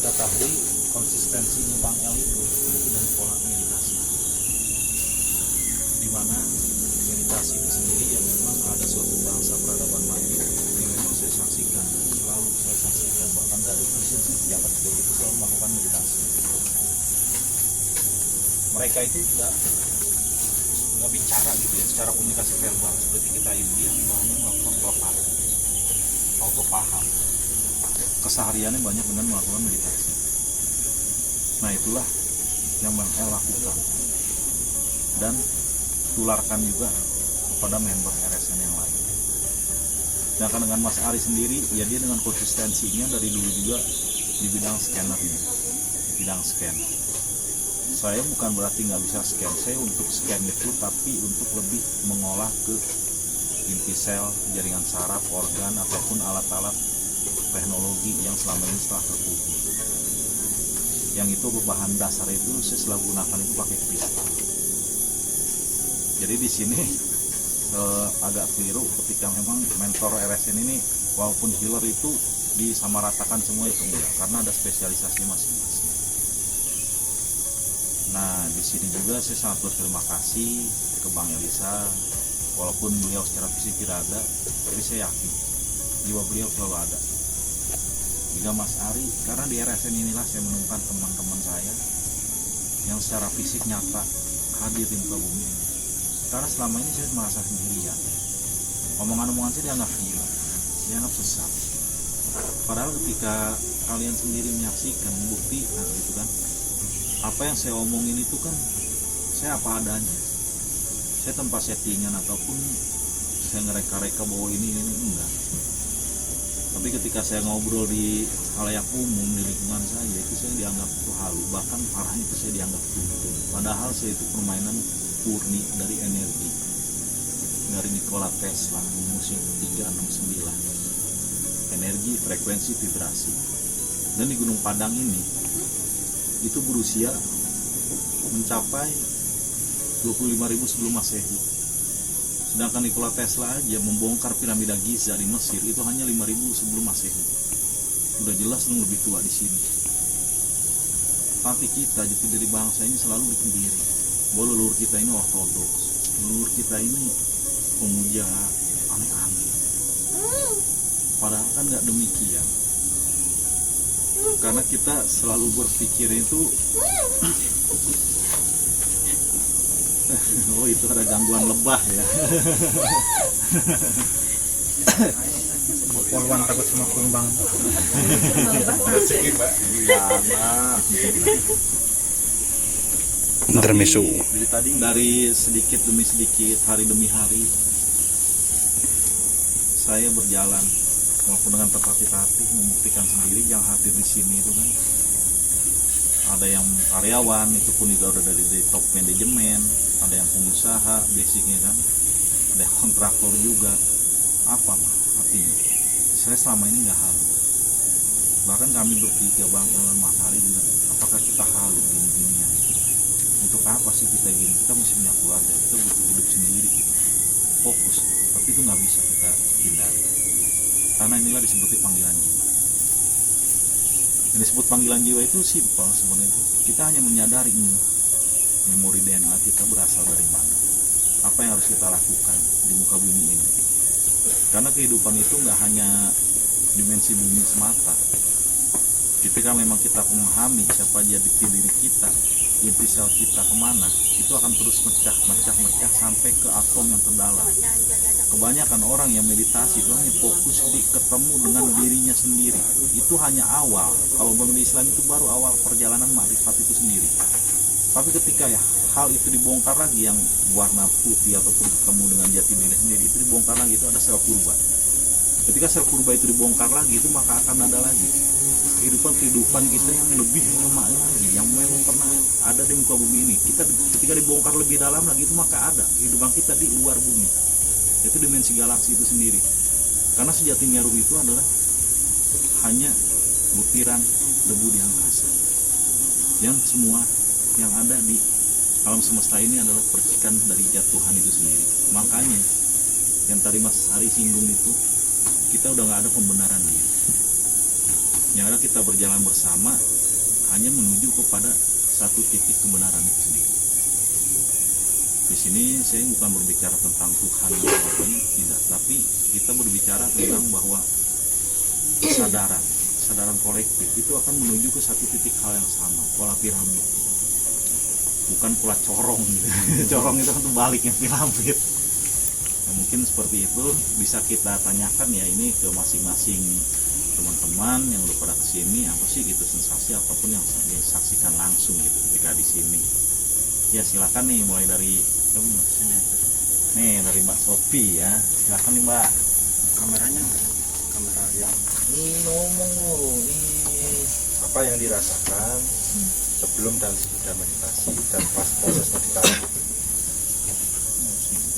kita tahu konsistensinya Bang El itu dari pola meditasi, di mana meditasi itu sendiri yang memang ada suatu bangsa peradaban maju yang memang saya saksikan, selalu saya saksikan, bahkan dari kecil pejabat itu selalu melakukan meditasi. Mereka itu nggak bicara gitu ya, secara komunikasi verbal seperti kita ini, dia hanya melakukan telepati, auto paham. Kesehariannya banyak dengan melakukan meditasi. Nah itulah yang Bang El lakukan dan tularkan juga kepada member RSN yang lain. Sedangkan dengan Mas Ari sendiri, ya dia dengan konsistensinya dari dulu juga di bidang scannernya, bidang scan. Saya bukan berarti nggak bisa scan, saya untuk scan itu tapi untuk lebih mengolah ke inti sel, jaringan saraf, organ, ataupun alat-alat teknologi yang selama ini telah terkubur. Yang itu bahan dasar itu saya selalu gunakan itu pakai kristal. Jadi di sini agak keliru ketika memang mentor RSN ini walaupun healer itu disamaratakan semua itu enggak, karena ada spesialisasi masing-masing. Nah di sini juga saya sangat berterima kasih ke Bang Elisa, walaupun beliau secara fisik tidak ada, tapi saya yakin jiwa beliau selalu ada. Juga Mas Ari, karena di RSN inilah saya menemukan teman-teman saya yang secara fisik nyata hadir di muka bumi ini. Karena selama ini saya merasa sendirian, omongan-omongan saya dianggap gila, dianggap sesat. Padahal ketika kalian sendiri menyaksikan, bukti gitu kan, apa yang saya omongin itu kan saya apa adanya. Saya tanpa settingan ataupun saya ngereka-reka bahwa ini enggak. Tapi ketika saya ngobrol di halayak umum di lingkungan saya, itu saya dianggap itu halu, bahkan parahnya itu saya dianggap dukun. Padahal saya itu permainan murni dari energi, dari Nikola Tesla, rumusnya 369, energi, frekuensi, vibrasi. Dan di Gunung Padang ini itu berusia mencapai 25.000 sebelum Masehi. Sedangkan Nikola Tesla aja membongkar piramida Giza di Mesir itu hanya 5.000 sebelum Masehi. Udah jelas dong lebih tua di sini. Tapi kita jati diri bangsa ini selalu dikendiri bahwa leluhur kita ini ortodoks, leluhur kita ini pemuja aneh-aneh. Padahal kan nggak demikian. Karena kita selalu berpikir itu oh itu ada gangguan lebah ya. Polwan takut sama kumbang. Intermezzo. Jadi tadi dari sedikit demi sedikit, hari demi hari, saya berjalan walaupun dengan tertatih-tatih membuktikan sendiri yang hadir di sini itu kan ada yang karyawan, itu pun juga udah dari top manajemen, ada yang pengusaha basicnya kan, ada yang kontraktor juga. Apa mah artinya? Saya selama ini nggak halu. Bahkan kami bertiga, Bang Elan, Mas Hari juga, apakah kita halu gini-ginian? Untuk apa sih kita gini? Kita masih punya keluarga, kita butuh hidup sendiri gitu. Fokus, tapi itu nggak bisa kita hindari. Karena inilah disebutnya panggilan jiwa. Yang disebut panggilan jiwa itu simpel sebenarnya itu. Kita hanya menyadari memori DNA kita berasal dari mana. Apa yang harus kita lakukan di muka bumi ini. Karena kehidupan itu nggak hanya dimensi bumi semata. Ketika memang kita memahami siapa jadi diri kita, inti sel kita kemana, itu akan terus mecah sampai ke atom yang terdalam. Kebanyakan orang yang meditasi itu hanya fokus di ketemu dengan dirinya sendiri. Itu hanya awal. Kalau di Islam itu baru awal perjalanan makrifat itu sendiri. Tapi ketika ya hal itu dibongkar lagi, yang warna putih ataupun ketemu dengan jati diri sendiri, itu dibongkar lagi, itu ada sel purba. Ketika sel purba itu dibongkar lagi, itu maka akan ada lagi kehidupan kita yang lebih lama lagi, yang memang pernah ada di muka bumi ini. Kita ketika dibongkar lebih dalam lagi, itu maka ada kehidupan kita di luar bumi, yaitu dimensi galaksi itu sendiri. Karena sejatinya ruh itu adalah hanya butiran debu di angkasa, yang semua yang ada di alam semesta ini adalah percikan dari zat Tuhan itu sendiri. Makanya yang tadi Mas Ari singgung itu, kita udah nggak ada pembenaran diri. Yang ada kita berjalan bersama hanya menuju kepada satu titik kebenaran itu sendiri. Di sini saya bukan berbicara tentang Tuhan atau apanya, tidak, tapi kita berbicara tentang bahwa kesadaran kolektif itu akan menuju ke satu titik hal yang sama, pola piramid, bukan pola corong gitu. Corong itu kan baliknya piramid. Nah, mungkin seperti itu bisa kita tanyakan ya ini ke masing-masing teman-teman yang udah pada kesini, apa sih gitu sensasi ataupun yang disaksikan langsung gitu ketika di sini. Ya silakan nih, mulai dari sini. Nih dari Mbak Sophie ya, silakan nih Mbak. Kameranya kamera yang ini ngomong loh, apa yang dirasakan sebelum dan sesudah meditasi dan pas proses meditasi.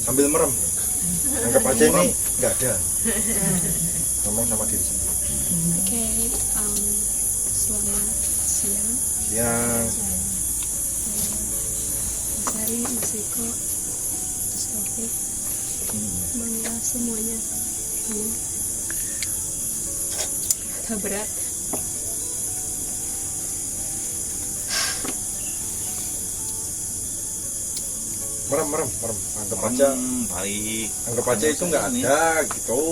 Sambil merem, anggap aja ini nggak ada, ngomong sama diri sendiri. Oke, selamat siang. Yang Mas Ari, Mas Iko, Mas Taufik, Mangga semuanya. Agak berat. merem, anggap aja, baik. anggap aja itu nggak ada gitu,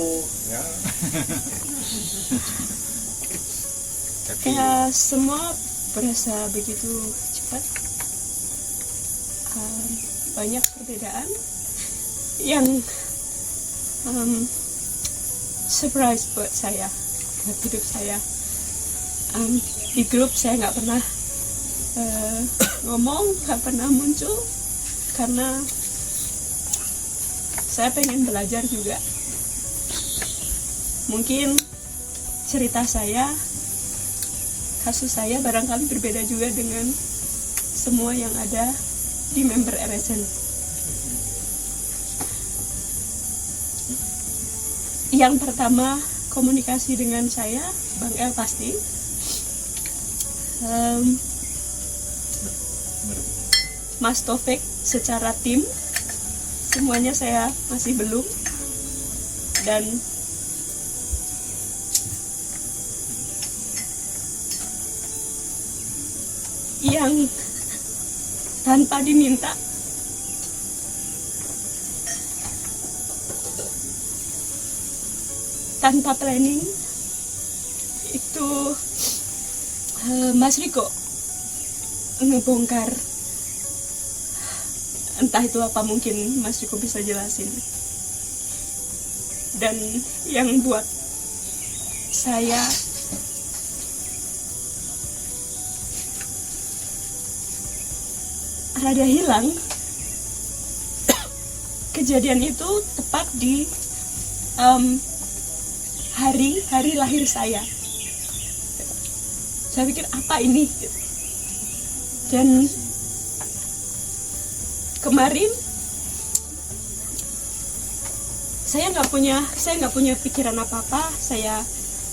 ya. Tapi Ya, semua berasa begitu cepat. Banyak perbedaan yang surprise buat saya, buat hidup saya. Di grup saya nggak pernah ngomong, nggak pernah muncul karena saya pengen belajar juga. Mungkin cerita saya, kasus saya barangkali berbeda juga dengan semua yang ada di member RSN. Yang pertama komunikasi dengan saya, Bang El pasti. Mas Taufik secara tim, semuanya saya masih belum. Dan yang tanpa diminta tanpa planning itu Mas Riko ngebongkar, entah itu apa, mungkin Mas Riko bisa jelasin. Dan yang buat saya rada hilang, kejadian itu tepat di hari lahir saya. Saya pikir apa ini? Dan kemarin saya nggak punya pikiran apa-apa. Saya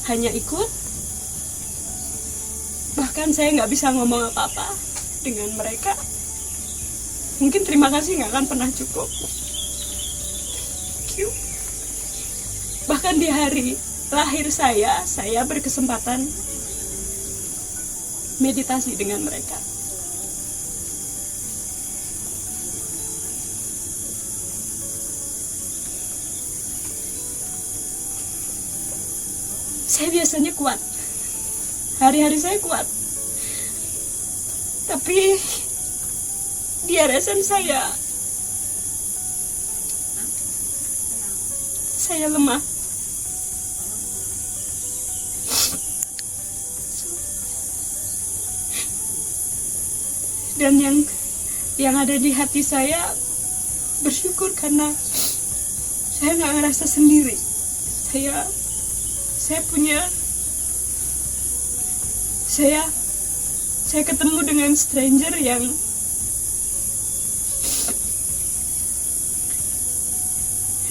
hanya ikut. Bahkan saya nggak bisa ngomong apa-apa dengan mereka. Mungkin terima kasih nggak akan pernah cukup. Thank you. Bahkan di hari lahir saya berkesempatan meditasi dengan mereka. Saya biasanya kuat, hari-hari saya kuat, tapi di RSN saya lemah. Dan yang ada di hati saya bersyukur karena saya nggak ngerasa sendiri. Saya ketemu dengan stranger yang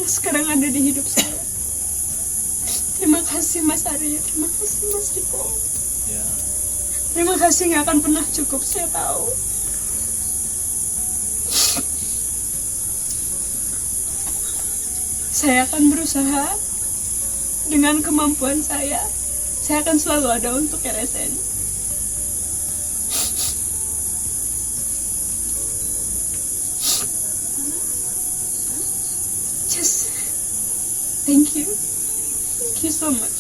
sekarang ada di hidup saya. Terima kasih Mas Arya, terima kasih Mas Riko. Ya. Terima kasih, nggak akan pernah cukup, saya tahu. Saya akan berusaha dengan kemampuan saya saya akan selalu ada untuk RSN. Just thank you so much.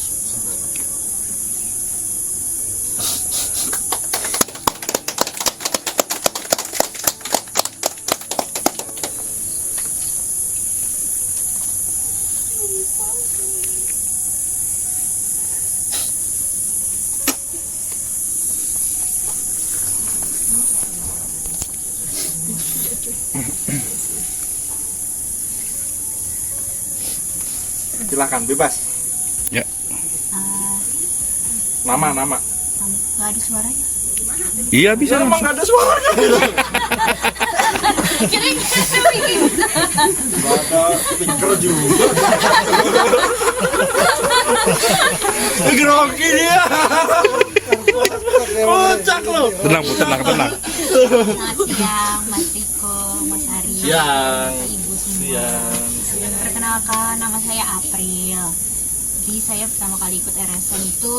Silakan bebas. Ya. Nama. Nggak ada suaranya. Iya bisa. Emang nggak ada suaranya. Nggak ada speaker juga. Grogi dia. Kocak lo. Tenang Bu, tenang. Selamat siang, Mas Riko, Mas Arya, Siang. Ibu semua. Perkenalkan, nama saya April. Jadi saya pertama kali ikut RSN itu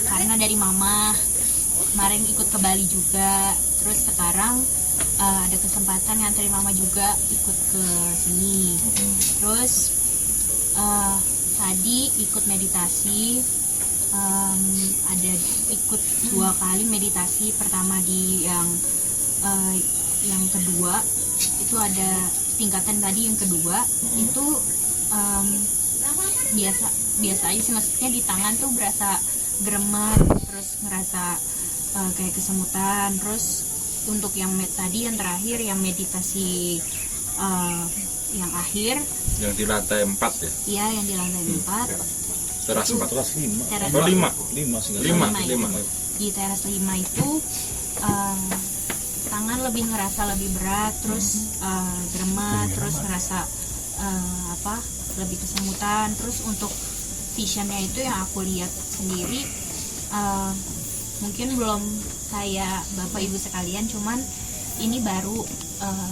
karena dari mama. Kemarin ikut ke Bali juga. Terus sekarang ada kesempatan nganterin mama juga ikut ke sini. Terus tadi ikut meditasi. Ada ikut 2 kali meditasi. Pertama di yang kedua itu ada tingkatan tadi, yang kedua itu biasa aja sih, maksudnya di tangan tuh berasa geremet, terus ngerasa kayak kesemutan. Terus untuk yang tadi yang terakhir yang meditasi yang akhir Yang di lantai 4 ya? iya yang di lantai 4 Teras 4. Teras 5. teras Oh, 5. 5 sih. 5. di teras 5 itu tangan lebih ngerasa lebih berat, terus geremet, terus ngerasa lebih kesemutan. Terus untuk visionnya itu yang aku lihat sendiri mungkin belum kayak Bapak Ibu sekalian, cuman ini baru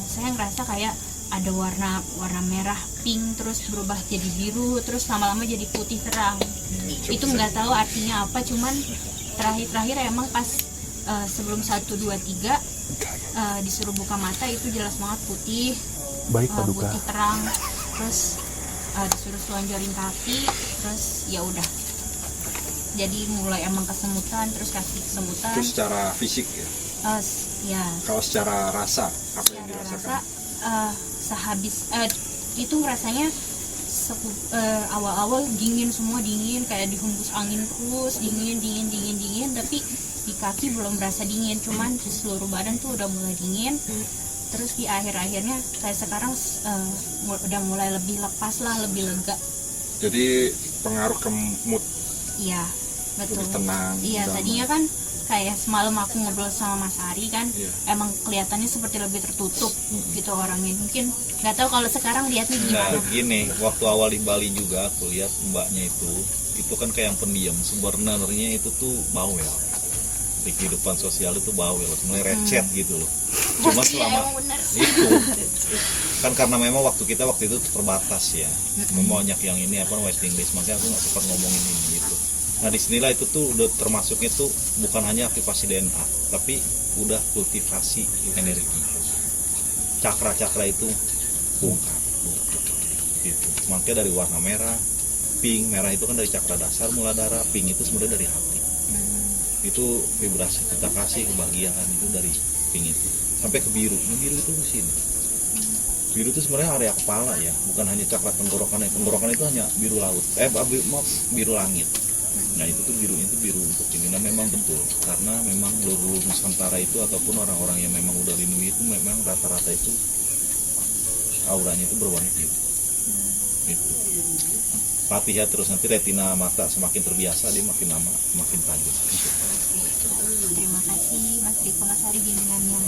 saya ngerasa kayak ada warna merah, pink, terus berubah jadi biru, terus lama-lama jadi putih terang. Itu nggak tahu artinya apa, cuman terakhir emang pas sebelum 1, 2, 3 disuruh buka mata itu jelas banget putih, putih terang. Terus disuruh selonjorin kaki, terus ya udah. Jadi mulai emang kesemutan, terus kaki kesemutan. Itu secara fisik ya? Ya. Kalau secara rasa, apa yang Secara dirasakan? rasa sehabis itu rasanya awal-awal dingin, semua dingin, kayak dihembus angin terus, dingin, tapi di kaki belum berasa dingin, cuman di seluruh badan tuh udah mulai dingin. Terus di akhir-akhirnya kayak sekarang udah mulai lebih lepas lah, lebih lega. Jadi pengaruh ke mood, Iya, betul. lebih tenang. Iya, damai. tadinya kan kayak semalam aku ngobrol sama Mas Ari kan, Iya. emang kelihatannya seperti lebih tertutup gitu orangnya. Mungkin nggak tahu kalau sekarang lihatnya Nah, gimana. gini, waktu awal di Bali juga aku lihat mbaknya itu kan kayak yang pendiam. Sebenarnya itu tuh bawel. Di kehidupan sosial itu bawel, mulai recet gitu loh. Cuma selama Emang bener. itu kan karena memang waktu itu terbatas ya. Memang banyak yang ini waiting list, makanya aku nggak sempat ngomongin ini gitu. Nah disinilah itu tuh udah termasuknya tuh bukan hanya aktivasi DNA, tapi udah kultivasi energi. Cakra-cakra itu bongkar gitu. Makanya dari warna merah, pink, merah itu kan dari cakra dasar, muladhara, pink itu sebenarnya dari hati. Itu vibrasi kita kasih kebahagiaan itu dari pink itu sampai ke biru. Nah, biru itu di sini. Biru itu sebenarnya area kepala ya, bukan hanya cakra tenggorokan. Tenggorokan itu hanya biru laut. Biru langit. Nah itu tuh birunya itu biru untuk ini. Nah memang betul karena memang leluhur Nusantara itu ataupun orang-orang yang memang udah lindungi itu memang rata-rata itu auranya itu berwarna biru. Itu. Latih ya terus, nanti retina mata semakin terbiasa dia makin lama makin tajam. Terima kasih Mas Riko, Mas Ari bimbingannya.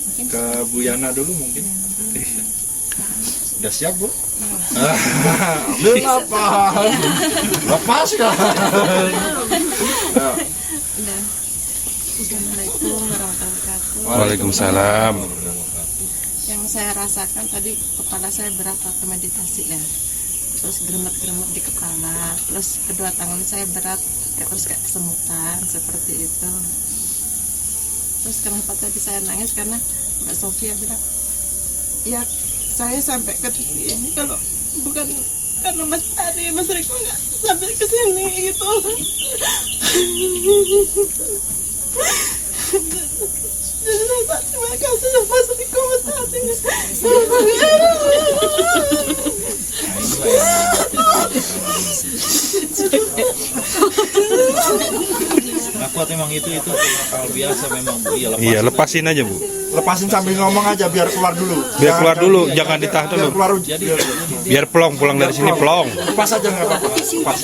Mungkin Ke Bu Yana dulu mungkin. Udah siap Bu? Ambil apa? Lepas kan? Assalamualaikum warahmatullahi wabarakatuh. Waalaikumsalam. Yang saya rasakan tadi kepala saya berat waktu meditasi ya. terus geremet-geremet di kepala, terus kedua tangan saya berat, terus kayak kesemutan seperti itu. Terus kenapa tadi saya nangis karena Mbak Sofia bilang, ya saya sampai ke titik ini kalau bukan karena Mas Ari, Mas Riko nggak sampai ke sini gitu. Jadi saya terima kasih sama Mas Riko, Mas Ari. Nah, kuat memang itu hal biasa memang Bu. Iya, lepasin aja Bu. Lepasin sambil ngomong aja biar keluar dulu. Biar keluar dulu, jangan ditahan Biar dulu. keluar. Biar plong, pulang dari sini plong. Lepas aja nggak apa-apa. Lepas.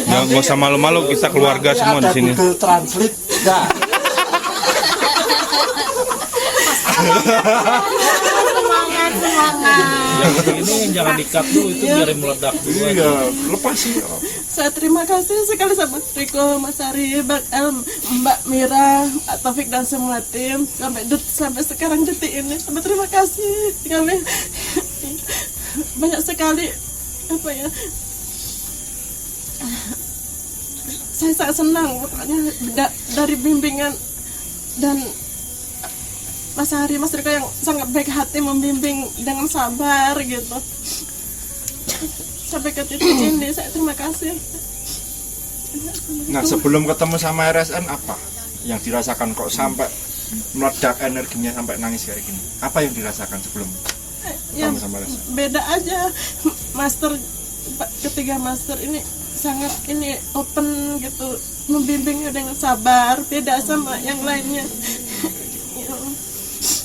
Ya, nggak usah malu-malu, kita keluarga semua di sini. Google Translate. Enggak. Yang ini jangan dikat dulu, itu biar meledak dulu aja. Iya, lepasin. Saya terima kasih sekali sama Mas Riko, Mas Ari, Mbak Mira, Mbak Taufik dan semua tim sampai sekarang detik ini. Sampai terima kasih. Kami banyak sekali apa ya? Saya sangat senang pokoknya dari bimbingan dan Mas Ari, Mas Riko yang sangat baik hati membimbing dengan sabar gitu. Sampai ke titik ini saya terima kasih. Nah, sebelum ketemu sama RSN apa yang dirasakan kok sampai meledak energinya sampai nangis kayak gini? Apa yang dirasakan sebelum Ya, ketemu sama RSN? beda aja. Master ketiga master ini sangat ini open gitu, membimbingnya dengan sabar, beda sama yang lainnya.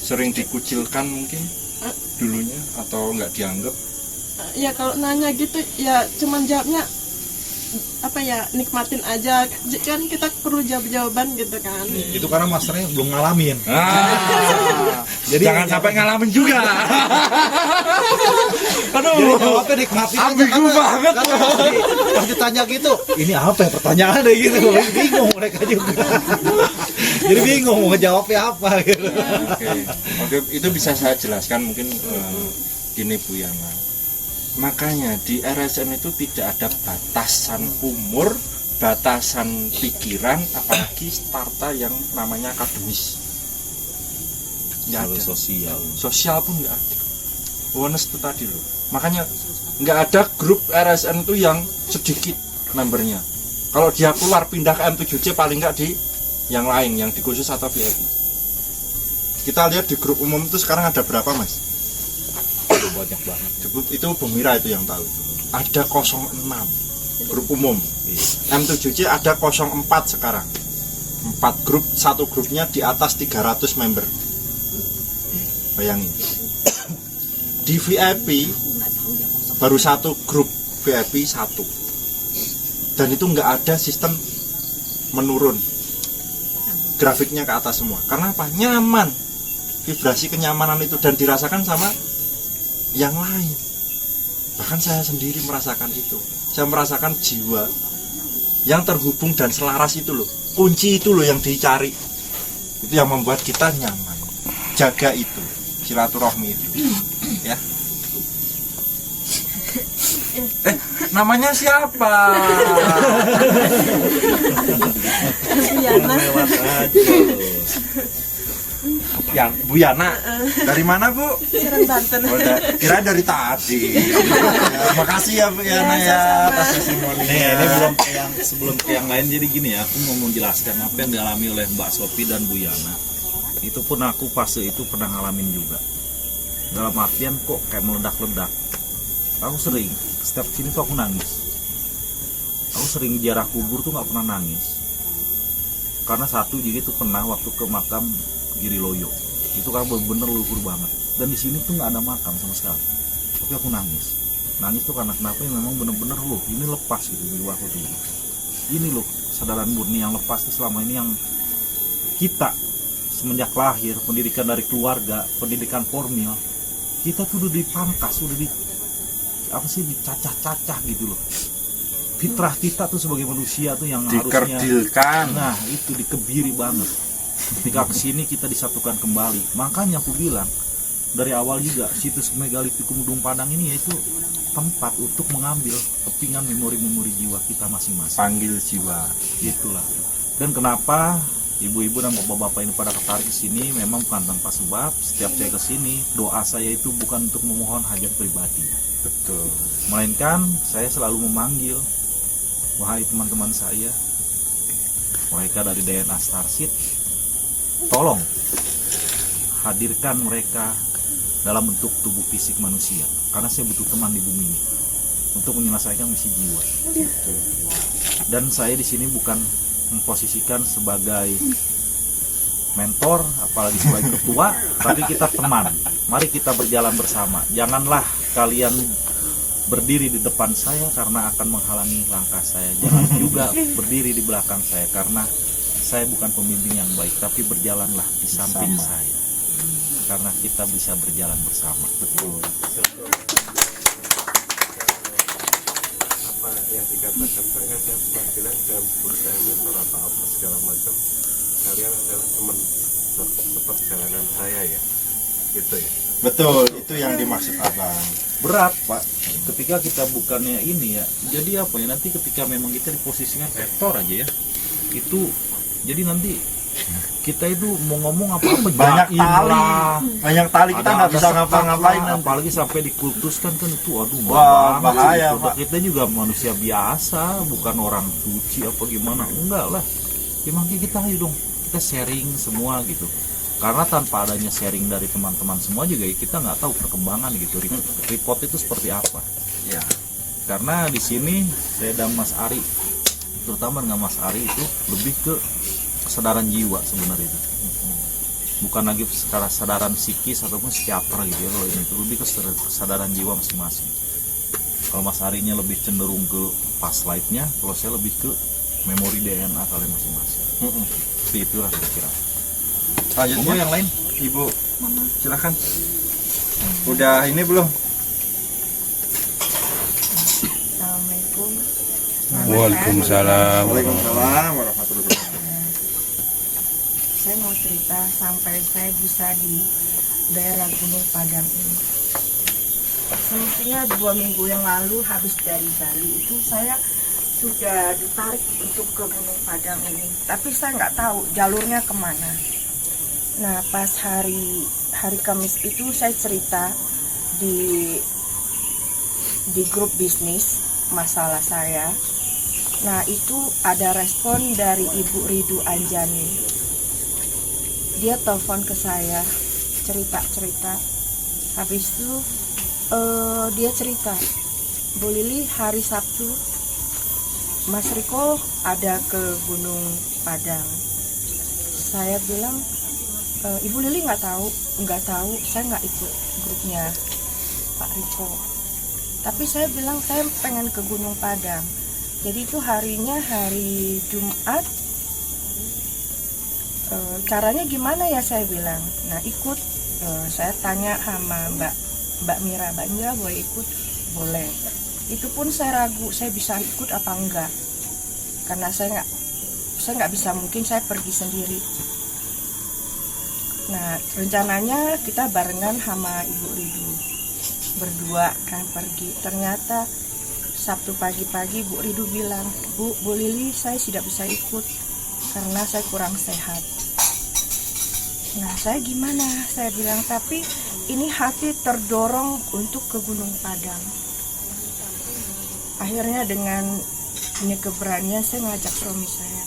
Sering dikucilkan mungkin dulunya atau nggak dianggap? Ya kalau nanya gitu ya cuman jawabnya apa ya, nikmatin aja kan, kita perlu jawaban gitu kan. Itu karena masternya belum ngalamin. Jadi jangan sampai ngalamin juga. Jadi jawabnya nikmatin aja. Ambigu banget. Pas ditanya gitu, ini apa ya pertanyaannya gitu. Bingung mereka juga. Jadi bingung mau ngejawabnya apa gitu. Oke, itu bisa saya jelaskan mungkin gini Bu Yana. Makanya di RSN itu tidak ada batasan umur, batasan pikiran, apalagi starta yang namanya akademis. Nggak ada. Sosial pun nggak ada. Honest itu tadi loh. Makanya nggak ada grup RSN itu yang sedikit membernya. Kalau dia keluar pindah ke M7C paling nggak di yang lain, yang di khusus atau VIP. Kita lihat di grup umum itu sekarang ada berapa Mas? Banyak banget. Itu Bu Mira itu yang tahu. Ada 06 grup umum. M7C ada 04 sekarang. 4 grup, satu grupnya di atas 300 member. Bayangin. Di VIP baru satu grup VIP satu. Dan itu nggak ada sistem menurun. Grafiknya ke atas semua. Karena apa? Nyaman. Vibrasi kenyamanan itu dan dirasakan sama yang lain. Bahkan saya sendiri merasakan itu. Saya merasakan jiwa yang terhubung dan selaras itu loh. Kunci itu loh yang dicari. Itu yang membuat kita nyaman. Jaga itu, silaturahmi itu. Ya. Namanya siapa? Lewat aja. Yang Bu Yana. Dari mana Bu? Serang Banten. Oh, kira dari tadi. Terima kasih ya Bu Yana ya atas testimoni. Ini belum ke yang sebelum ke yang lain, jadi gini ya, aku mau menjelaskan apa yang dialami oleh Mbak Sofi dan Bu Yana. Itu pun aku fase itu pernah ngalamin juga. Dalam artian kok kayak meledak-ledak. Aku sering setiap sini tuh aku nangis. Aku sering ziarah kubur tuh nggak pernah nangis. Karena satu, jadi tuh pernah waktu ke makam Giri Loyo, itu kan bener-bener luhur banget, dan di sini tuh nggak ada makam sama sekali, tapi aku nangis tuh karena kenapa ya, memang bener-bener loh ini lepas gitu jiwa aku tuh, ini loh kesadaran murni yang lepas tuh selama ini yang kita semenjak lahir, pendidikan dari keluarga, pendidikan formil, kita tuh udah dipangkas, udah di apa sih, dicacah-cacah gitu loh. Fitrah kita tuh sebagai manusia tuh yang harusnya, nah itu dikebiri banget. Ketika kesini kita disatukan kembali. Makanya aku bilang dari awal juga situs Megalitikum Gunung Padang ini yaitu tempat untuk mengambil kepingan memori-memori jiwa kita masing-masing. Panggil jiwa. Itulah. Dan kenapa ibu-ibu dan bapak-bapak ini pada tertarik ke sini memang bukan tanpa sebab. Setiap saya ke sini, doa saya itu bukan untuk memohon hajat pribadi. Betul. Melainkan saya selalu memanggil, wahai teman-teman saya, mereka dari DNA Starseed, tolong hadirkan mereka dalam bentuk tubuh fisik manusia, karena saya butuh teman di bumi ini untuk menyelesaikan misi jiwa. Dan saya di sini bukan memposisikan sebagai mentor, apalagi sebagai ketua, tapi kita teman. Mari kita berjalan bersama. Janganlah kalian berdiri di depan saya karena akan menghalangi langkah saya. Jangan juga berdiri di belakang saya karena saya bukan pemimpin yang baik, tapi berjalanlah di samping saya. Karena kita bisa berjalan bersama. Betul. Apa yang dikatakan saya pernah bilang jangan sebut saya mentor atau apa segala macam, kalian adalah teman seperjalanan saya ya, gitu ya. Betul, itu yang dimaksud abang. Berat Pak, ketika kita bukannya ini ya, jadi apa ya, nanti ketika memang kita diposisikan rektor aja ya, itu jadi nanti kita itu mau ngomong apa-apa Banyak jaim tali, lah. banyak tali, kita nggak bisa sekat ngapa-ngapain lah, nanti. apalagi sampai dikultuskan kan itu aduh Wah, banget bahaya, sih. Pak. Kita juga manusia biasa, bukan orang suci apa gimana, enggak lah ya, makanya kita ayo dong, kita sharing semua gitu, karena tanpa adanya sharing dari teman-teman semua juga ya, kita nggak tahu perkembangan gitu, report itu seperti apa Ya. karena di sini saya dan Mas Ari, terutama dengan Mas Ari itu lebih ke kesadaran jiwa sebenarnya itu, bukan lagi kesadaran psikis ataupun psikiater gitu ya, kalau ini itu lebih ke kesadaran jiwa masing-masing. Kalau Mas Arinya lebih cenderung ke past life-nya, kalau saya lebih ke memori DNA kalian masing-masing. Seperti itulah kira-kira. Selanjutnya Monggo yang lain. Ibu, silakan. Udah ini belum? Assalamualaikum. Waalaikumsalam. Waalaikumsalam warahmatullahi wabarakatuh. Saya mau cerita sampai saya bisa di daerah Gunung Padang ini. Semestinya 2 minggu yang lalu habis dari Bali itu saya sudah ditarik untuk ke Gunung Padang ini, tapi saya nggak tahu jalurnya kemana. Nah pas hari Kamis itu saya cerita di grup bisnis masalah saya. Nah itu ada respon dari Ibu Ridu Anjani. Dia telepon ke saya, cerita. Habis itu dia cerita, Bu Lili hari Sabtu Mas Riko ada ke Gunung Padang. Saya bilang, Ibu Lili nggak tahu, saya nggak ikut grupnya Pak Riko. Tapi saya bilang saya pengen ke Gunung Padang. Jadi itu harinya hari Jumat. Caranya gimana ya, saya bilang. Nah ikut, saya tanya sama Mbak Mira, boleh ikut? Boleh. Itu pun saya ragu, saya bisa ikut apa enggak, karena saya nggak bisa, mungkin saya pergi sendiri. Nah rencananya kita barengan sama Ibu Ridu berdua kan pergi. Ternyata Sabtu pagi-pagi Bu Ridu bilang, Bu Lili saya tidak bisa ikut karena saya kurang sehat. Nah saya gimana, saya bilang, tapi ini hati terdorong untuk ke Gunung Padang. Akhirnya dengan punya keberanian saya ngajak suami saya,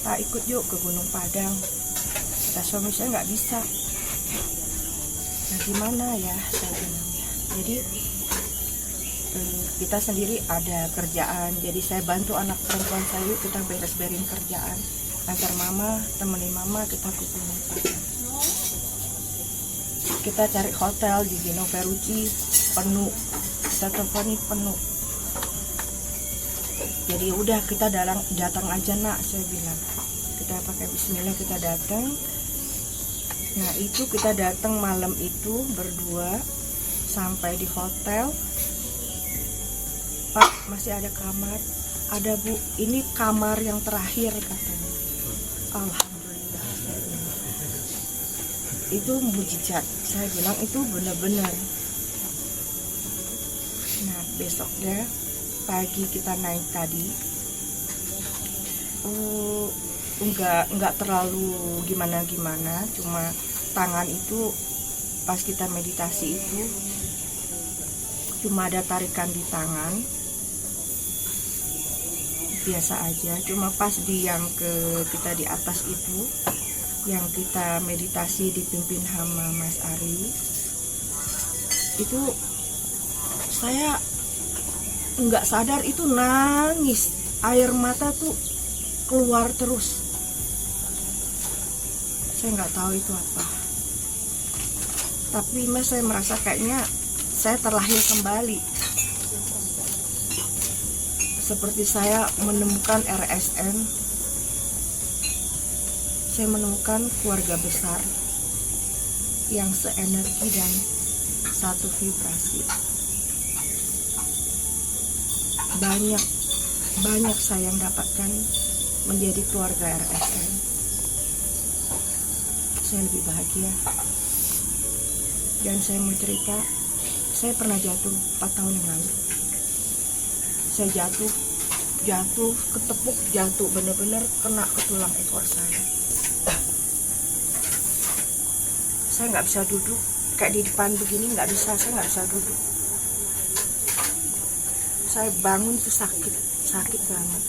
Pak ikut yuk ke Gunung Padang. Kata suami saya nggak bisa. Nah gimana ya, saya bilang ya. Jadi kita sendiri ada kerjaan, jadi saya bantu anak perempuan saya, yuk kita beres-berin kerjaan, antar mama, temenin mama, kita ke Gunung Padang. Kita cari hotel di Gunung Peruci, penuh, kita teleponin penuh. Jadi udah kita datang aja nak, saya bilang. Kita pakai bismillah, kita datang. Nah itu kita datang malam itu berdua, sampai di hotel. Pak masih ada kamar? Ada Bu, ini kamar yang terakhir katanya. Alhamdulillah. itu mujizat. Saya bilang itu benar-benar. Nah, besoknya pagi kita naik tadi, enggak terlalu gimana-gimana, cuma tangan itu pas kita meditasi itu cuma ada tarikan di tangan, biasa aja. Cuma pas kita di atas itu, yang kita meditasi dipimpin sama Mas Ari, itu saya nggak sadar itu nangis, air mata tuh keluar terus. Saya nggak tahu itu apa, tapi Mas, saya merasa kayaknya saya terlahir kembali, seperti saya menemukan RSN. Saya menemukan keluarga besar yang seenergi dan satu vibrasi. Banyak saya yang dapatkan menjadi keluarga RSN. Saya lebih bahagia. Dan saya mau cerita, saya pernah jatuh 4 tahun yang lalu. Saya jatuh, ketepuk, benar-benar kena ke tulang ekor saya. Saya nggak bisa duduk, kayak di depan begini nggak bisa, saya nggak bisa duduk. Saya bangun itu sakit banget.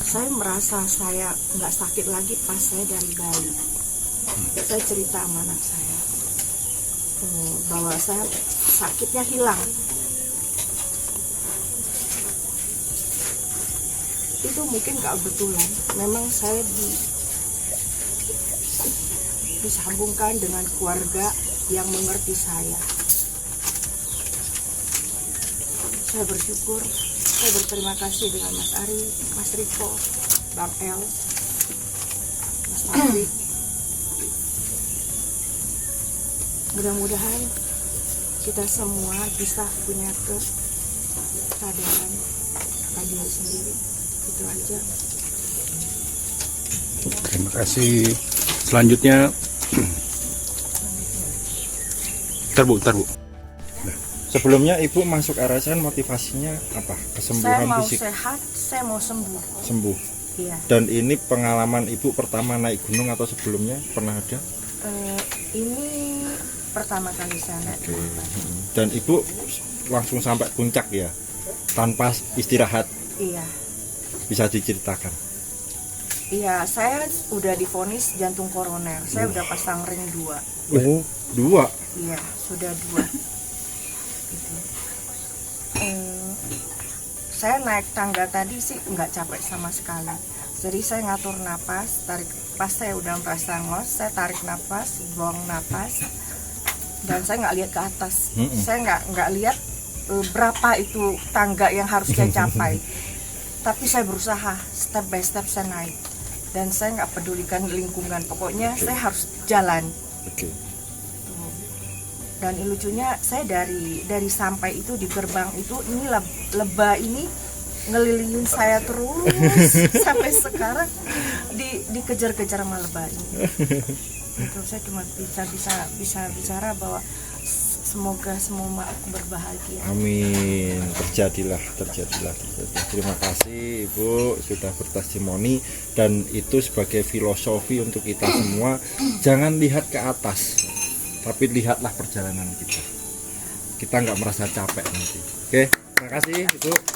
Saya merasa saya nggak sakit lagi pas saya dari bayi. Saya cerita sama anak saya bahwa saya sakitnya hilang. Itu mungkin nggak kebetulan, memang saya disambungkan dengan keluarga yang mengerti saya. Saya bersyukur, saya berterima kasih dengan Mas Ari, Mas Riko, Bang El, Mas Ari. Mudah-mudahan kita semua bisa punya kesadaran diri sendiri. Itu aja. Terima kasih. Selanjutnya Ntar bu. Sebelumnya Ibu masuk RSN motivasinya apa? Kesembuhan Saya mau fisik. sehat, saya mau sembuh. Sembuh. Iya. Dan ini pengalaman Ibu pertama naik gunung atau sebelumnya pernah ada? Ini pertama kali saya naik. Dan Ibu langsung sampai puncak ya, tanpa istirahat. Iya. Bisa diceritakan? Iya, saya udah divonis jantung koroner. Saya udah pasang ring 2. Oh, 2? Iya, sudah 2. Gitu. Saya naik tangga tadi sih nggak capek sama sekali. Jadi saya ngatur napas, tarik. Pas saya udah merasa ngos, saya tarik napas, buang napas, dan saya nggak lihat ke atas. Saya nggak lihat berapa itu tangga yang harus saya capai. Tapi saya berusaha step by step saya naik, dan saya nggak pedulikan lingkungan, pokoknya saya harus jalan. Dan lucunya saya dari sampai itu di gerbang itu, ini lebah ini ngelilingin saya terus sampai sekarang dikejar-kejar sama lebah ini. Itu saya cuma bisa bicara bahwa semoga semua aku berbahagia. Amin. Terjadilah. Terima kasih Ibu sudah bertestimoni, dan itu sebagai filosofi untuk kita semua. Jangan lihat ke atas, tapi lihatlah perjalanan kita. Kita nggak merasa capek nanti. Oke, terima kasih Ibu.